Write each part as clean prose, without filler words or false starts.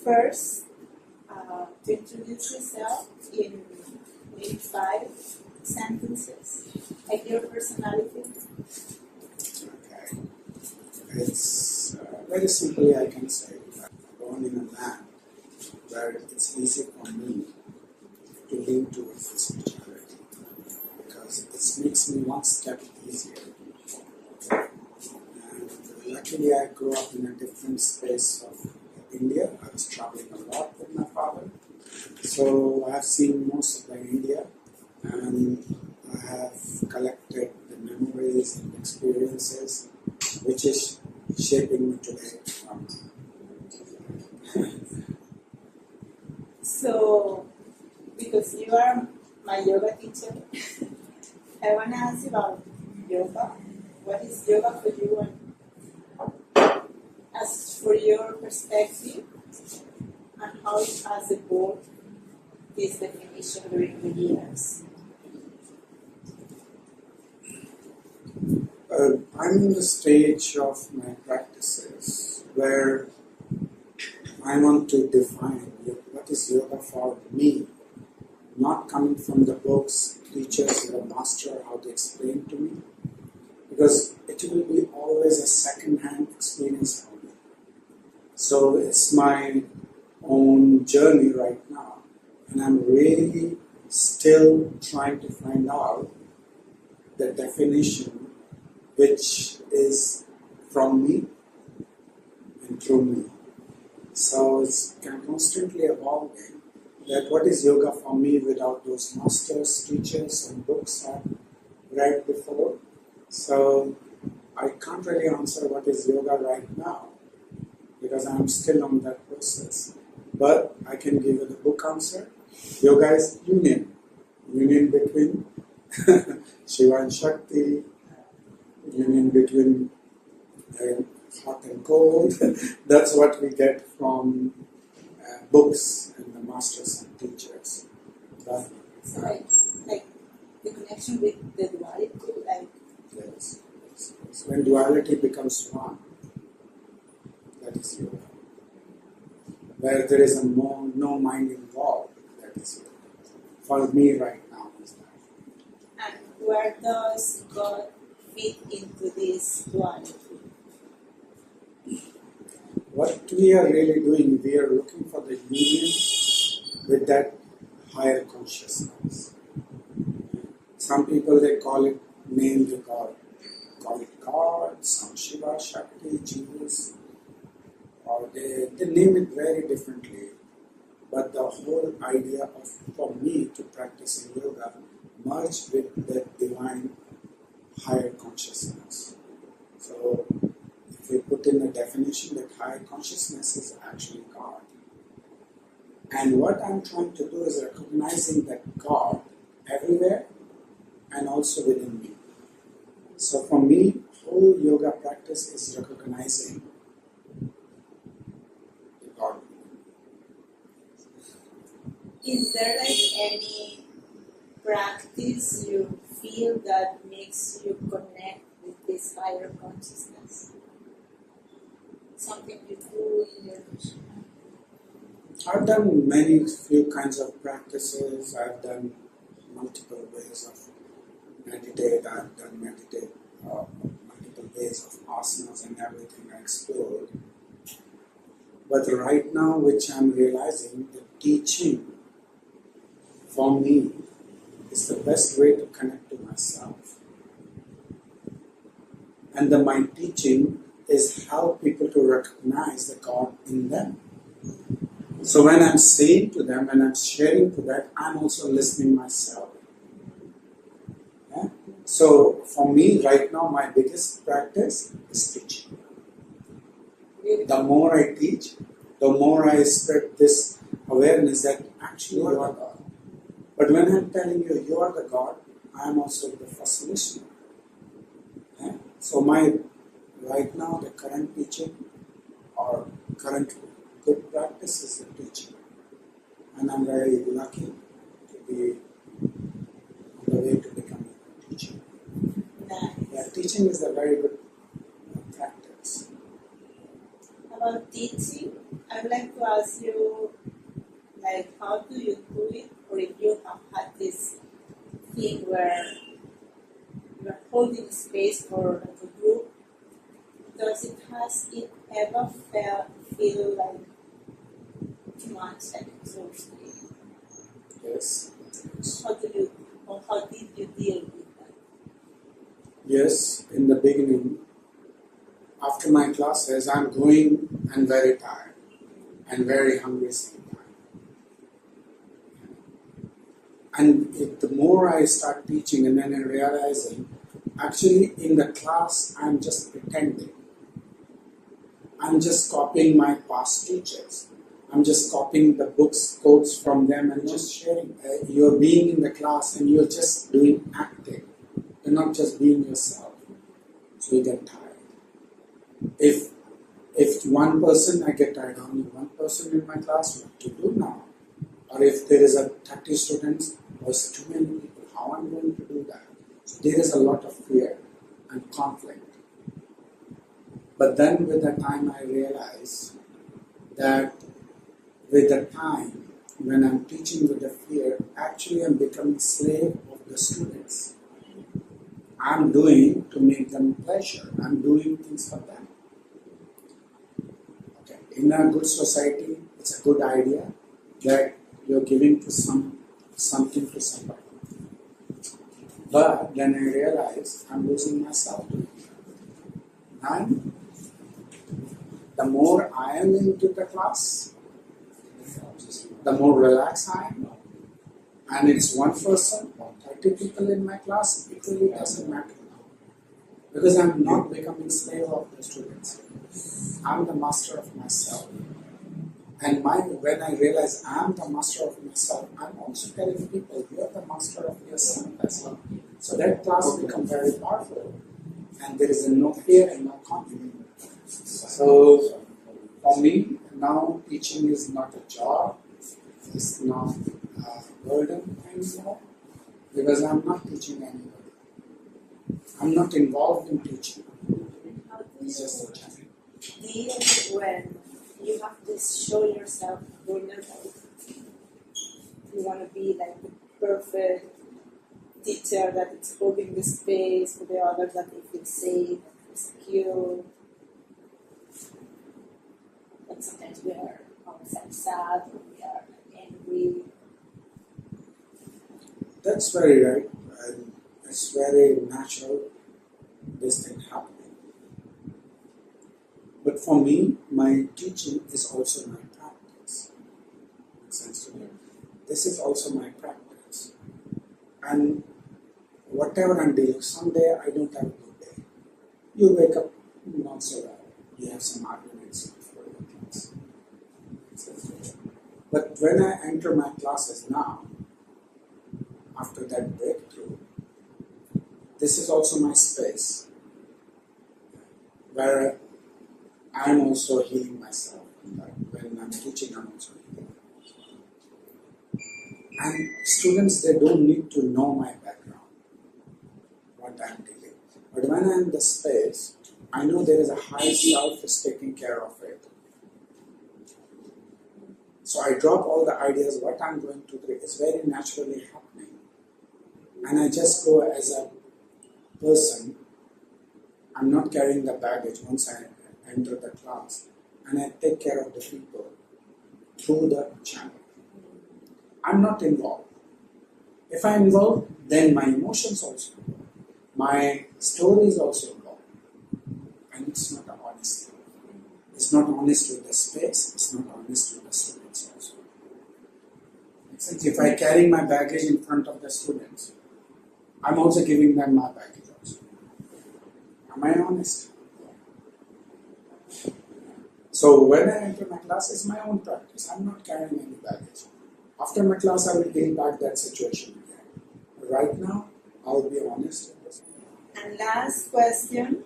first to introduce yourself in maybe 5 sentences, like your personality? Okay. It's very simply I can say born in a land where it's easy for me to lean towards the spirituality because it makes me one step easier. And luckily I grew up in a different space of India. I was traveling a lot with my father. So I have seen most of the India and I have collected the memories and experiences which is shaping me today. So, because you are my yoga teacher, I want to ask you about yoga. What is yoga for you? And as for your perspective, and how it has evolved this definition during the years? I'm in the stage of my practices where I want to define what is yoga for me, not coming from the books, teachers, or master, how they explain to me, because it will be always a second-hand experience for me. So it's my own journey right now, and I'm really still trying to find out the definition which is from me and through me. So it's constantly evolving that what is yoga for me without those masters, teachers and books I've read before. So I can't really answer what is yoga right now because I'm still on that process. But I can give you the book answer. Yoga is union between Shiva and Shakti, union between hot and cold. That's what we get from books and the masters and teachers. But, So like the connection with the duality, like yes. When duality becomes one, that is yoga. Where there is no mind involved, that is yoga. For me right now is that. and where does God fit into this duality? What we are really doing, we are looking for the union with that higher consciousness. Some people they call it, name the God. Call it God, some Shiva, Shakti, Jesus, or they name it very differently. But the whole idea of, for me to practice in yoga, merge with that divine higher consciousness. So if we put in the definition that higher consciousness is actually God. And what I'm trying to do is recognizing that God everywhere and also within me. So for me, whole yoga practice is recognizing the God. Is there like any practice you feel that makes you connect with this higher consciousness? Something you do in your I've done few kinds of practices. I've done multiple ways of meditate. I've done multiple ways of asanas and everything I explored. But right now, which I'm realizing, the teaching for me is the best way to connect to myself. And my teaching is help people to recognize the God in them. So when I'm saying to them, when I'm sharing to that, I'm also listening myself. Yeah? So for me right now, my biggest practice is teaching. The more I teach, the more I spread this awareness that actually you are God. But when I'm telling you, you are the God, I am also the first listener. Yeah? So right now, the current teaching or current good practice is the teaching. And I'm very lucky to be on the way to becoming a teacher. Nice. Yeah, teaching is a very good practice. How about teaching, I would like to ask you, like, how do you do it, or if you have had this thing where you are holding space for the group, has it ever feel like too much, like exhausting? Yes. How did you deal with that? Yes, in the beginning, after my classes, I'm going and very tired and very hungry sometimes. And the more I start teaching, and then I'm realizing, actually in the class, I'm just pretending. I'm just copying my past teachers. I'm just copying the books, quotes from them, and just sharing. You're being in the class and you're just doing acting. You're not just being yourself. So you get tired. If one person, I get tired, only one person in my class, what to do now? Or if there is a 30 students, or it's too many people, how am I going to do that? So there is a lot of fear and conflict. But then with the time I realize that with the time, when I'm teaching with the fear, actually I'm becoming slave of the students. I'm doing to make them pleasure. I'm doing things for them. Okay. In a good society, it's a good idea that you're giving to something to somebody. But then I realize I'm losing myself doing that. And the more I am into the class, the more relaxed I am. And it's one person or 30 people in my class, it really doesn't matter now. Because I'm not becoming slave of the students. I'm the master of myself. And when I realize I'm the master of myself, I'm also telling people, you're the master of yourself as well. So that class becomes very powerful. And there is no fear and no conflict. So for me, now teaching is not a job. It's not a burden anymore. Because I'm not teaching anybody. I'm not involved in teaching. It's just a challenge. Deal when you have to show yourself vulnerable. You want to be like the perfect teacher that is holding the space for the others, that they feel safe, secure. But sometimes we are sad, or we are angry. That's very right. And it's very natural, this thing happening. But for me, my teaching is also my practice. Makes sense to me? This is also my practice. And whatever I'm doing, someday I don't have a good day. You wake up not so well. You have some arguments before your class. Makes sense to me? But when I enter my classes now, after that breakthrough, this is also my space where I'm also healing myself. When I'm teaching, I'm also healing. And students, they don't need to know my background, what I'm dealing. But when I'm in the space, I know there is a high self is taking care of it. So I drop all the ideas, what I'm going to do is very naturally happening. And I just go as a person. I'm not carrying the baggage once I enter the class. And I take care of the people through the channel. I'm not involved. If I'm involved, then my emotions also involved. My story is also involved. And it's not honest. It's not honest with the space. It's not honest with the students also. Since if I carry my baggage in front of the students, I'm also giving them my baggage also. Am I honest? So when I enter my class, it's my own practice. I'm not carrying any baggage. After my class, I will gain back that situation again. Right now, I'll be honest with this. And last question,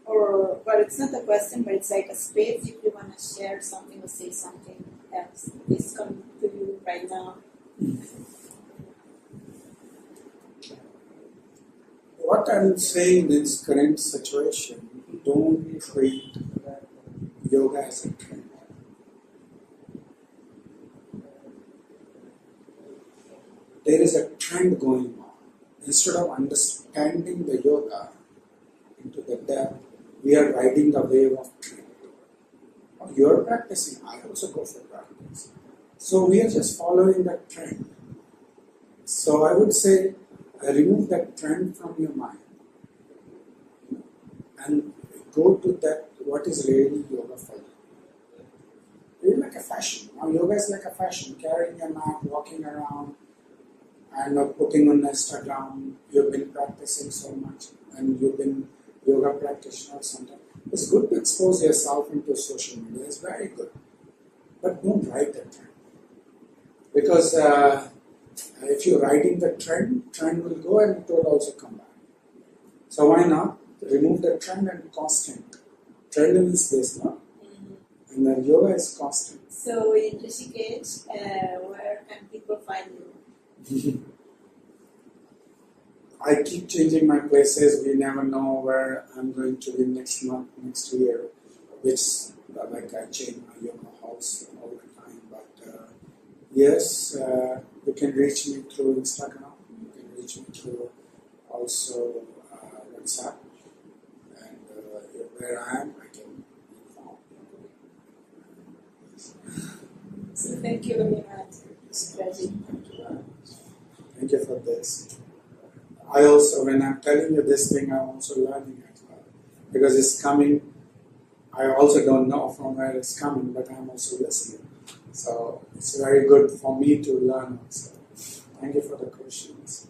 well, it's not a question, but it's like a space if you want to share something or say something else. It's coming to you right now. What I'm saying in this current situation, don't treat yoga as a trend. There is a trend going on. Instead of understanding the yoga into the depth, we are riding the wave of trend. You are practicing, I also go for practice. So we are just following that trend. So I would say, remove that trend from your mind and go to that, what is really yoga for you. It's like a fashion. Now yoga is like a fashion, carrying your mat, walking around, and putting on Instagram. You've been practicing so much, and you've been yoga practitioner sometimes. It's good to expose yourself into social media. It's very good, but don't ride the trend, because if you're riding the trend will go and it will also come back. So why not remove the trend and constant? Trend means this, no? And then yoga is constant. So in Rishikesh, where can people find you? I keep changing my places. We never know where I'm going to be next month, next year, which like I change my yoga house all the time. But yes, you can reach me through Instagram. You can reach me through also WhatsApp. And where I am, I can inform. So thank you very much, Raji. Thank you for this. I also, when I'm telling you this thing, I'm also learning as well. Because it's coming, I also don't know from where it's coming, but I'm also listening. So it's very good for me to learn also. Thank you for the questions.